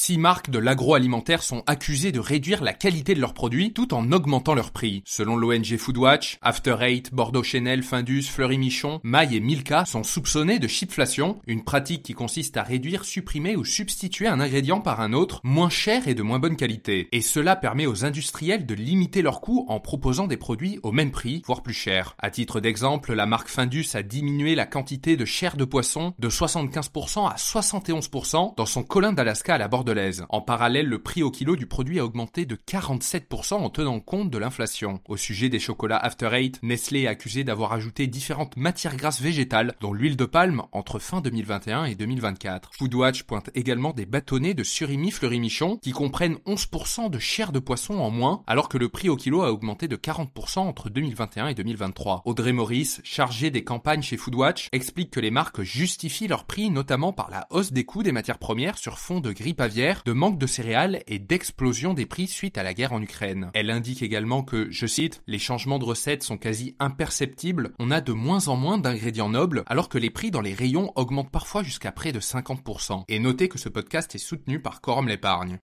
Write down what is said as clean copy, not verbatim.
6 marques de l'agroalimentaire sont accusées de réduire la qualité de leurs produits tout en augmentant leur prix. Selon l'ONG Foodwatch, After Eight, Bordeaux Chanel, Findus, Fleury Michon, Maille et Milka sont soupçonnés de chipflation, une pratique qui consiste à réduire, supprimer ou substituer un ingrédient par un autre, moins cher et de moins bonne qualité. Et cela permet aux industriels de limiter leurs coûts en proposant des produits au même prix, voire plus cher. À titre d'exemple, la marque Findus a diminué la quantité de chair de poisson de 75% à 71% dans son colin d'Alaska à la Bordelaise. En parallèle, le prix au kilo du produit a augmenté de 47% en tenant compte de l'inflation. Au sujet des chocolats After Eight, Nestlé est accusé d'avoir ajouté différentes matières grasses végétales, dont l'huile de palme, entre fin 2021 et 2024. Foodwatch pointe également des bâtonnets de surimi Fleury Michon qui comprennent 11% de chair de poisson en moins, alors que le prix au kilo a augmenté de 40% entre 2021 et 2023. Audrey Maurice, chargée des campagnes chez Foodwatch, explique que les marques justifient leur prix notamment par la hausse des coûts des matières premières sur fond de grippe aviaire, de manque de céréales et d'explosion des prix suite à la guerre en Ukraine. Elle indique également que, je cite, les changements de recettes sont quasi imperceptibles, on a de moins en moins d'ingrédients nobles, alors que les prix dans les rayons augmentent parfois jusqu'à près de 50%. Et notez que ce podcast est soutenu par Quorum l'épargne.